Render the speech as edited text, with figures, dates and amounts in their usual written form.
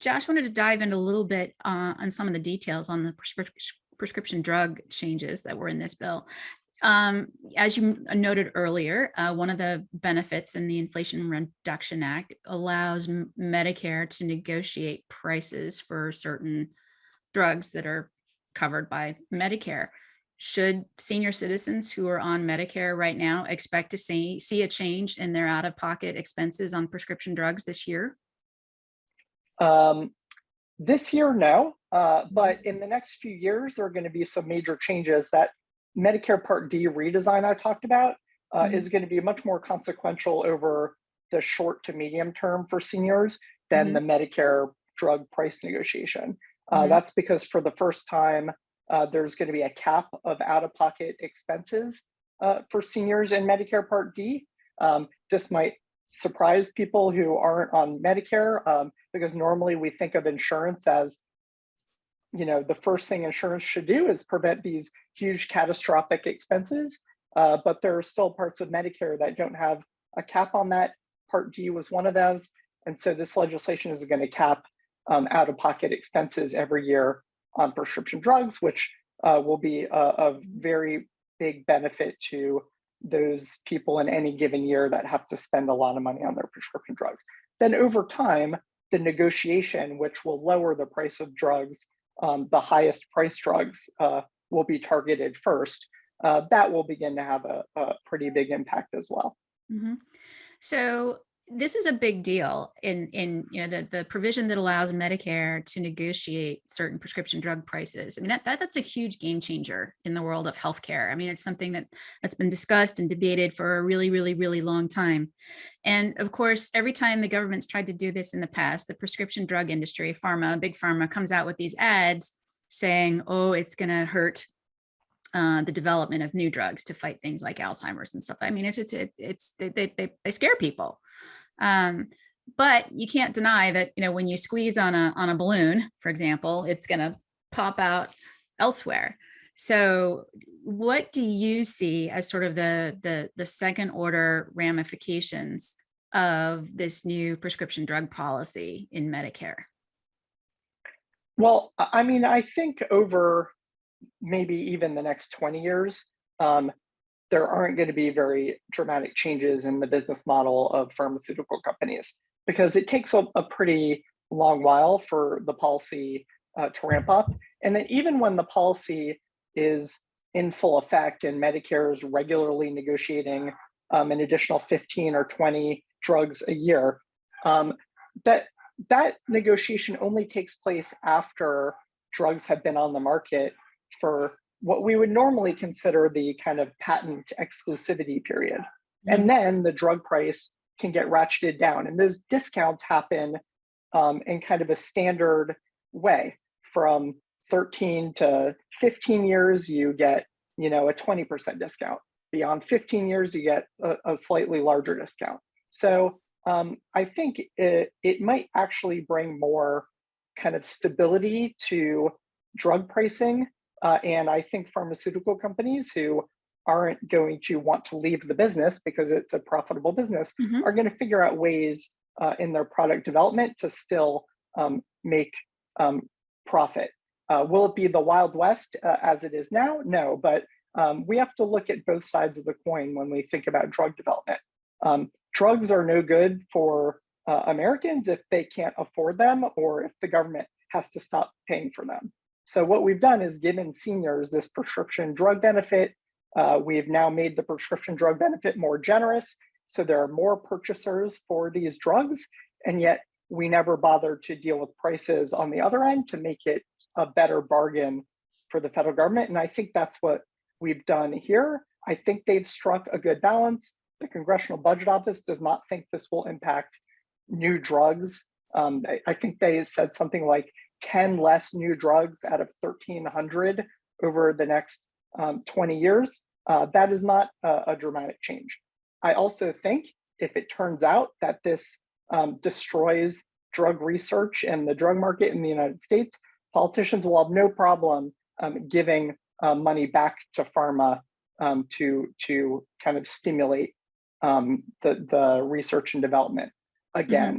Josh wanted to dive in a little bit on some of the details on the prescription drug changes that were in this bill. As you noted earlier, one of the benefits in the Inflation Reduction Act allows Medicare to negotiate prices for certain drugs that are covered by Medicare. Should senior citizens who are on Medicare right now expect to see a change in their out-of-pocket expenses on prescription drugs this year? Um, this year, no, but in the next few years, there are going to be some major changes. That Medicare Part D redesign I talked about Mhm. is going to be much more consequential over the short to medium term for seniors than the Mhm. Medicare drug price negotiation. Mhm. That's because for the first time, there's going to be a cap of out-of-pocket expenses for seniors in Medicare Part D. This might surprise people who aren't on Medicare, because normally we think of insurance as, the first thing insurance should do is prevent these huge catastrophic expenses. But there are still parts of Medicare that don't have a cap on that. Part D was one of those. And so this legislation is going to cap out of pocket expenses every year on prescription drugs, which will be a very big benefit to those people in any given year that have to spend a lot of money on their prescription drugs. Then over time, the negotiation, which will lower the price of drugs, the highest price drugs will be targeted first. That will begin to have a pretty big impact as well. Mhm. So this is a big deal in the provision that allows Medicare to negotiate certain prescription drug prices. I mean, that's a huge game changer in the world of healthcare. I mean, it's something that's been discussed and debated for a really, really, really long time. And of course, every time the government's tried to do this in the past, the prescription drug industry, big pharma, comes out with these ads saying, "Oh, it's going to hurt the development of new drugs to fight things like Alzheimer's and stuff." I mean, they scare people. Um, but you can't deny that, when you squeeze on a balloon, for example, it's going to pop out elsewhere. So what do you see as sort of the second order ramifications of this new prescription drug policy in Medicare? Well, I mean, I think over maybe even the next 20 years, um, there aren't going to be very dramatic changes in the business model of pharmaceutical companies because it takes a pretty long while for the policy to ramp up. And then even when the policy is in full effect and Medicare is regularly negotiating an additional 15 or 20 drugs a year, um, that that negotiation only takes place after drugs have been on the market for what we would normally consider the kind of patent exclusivity period. And Mhm. then the drug price can get ratcheted down. And those discounts happen in kind of a standard way. From 13 to 15 years, you get, a 20% discount. Beyond 15 years, you get a slightly larger discount. So I think it might actually bring more kind of stability to drug pricing. And I think pharmaceutical companies who aren't going to want to leave the business because it's a profitable business Mhm. are going to figure out ways in their product development to still make um, profit. Will it be the Wild West as it is now? No, but we have to look at both sides of the coin when we think about drug development. Drugs are no good for Americans if they can't afford them or if the government has to stop paying for them. So what we've done is given seniors this prescription drug benefit. We've now made the prescription drug benefit more generous. So there are more purchasers for these drugs, and yet we never bothered to deal with prices on the other end to make it a better bargain for the federal government. And I think that's what we've done here. I think they've struck a good balance. The Congressional Budget Office does not think this will impact new drugs. I think they said something like 10 less new drugs out of 1,300 over the next 20 years. That is not a dramatic change. I also think if it turns out that this destroys drug research and the drug market in the United States, politicians will have no problem giving money back to pharma to kind of stimulate the research and development Mhm. again.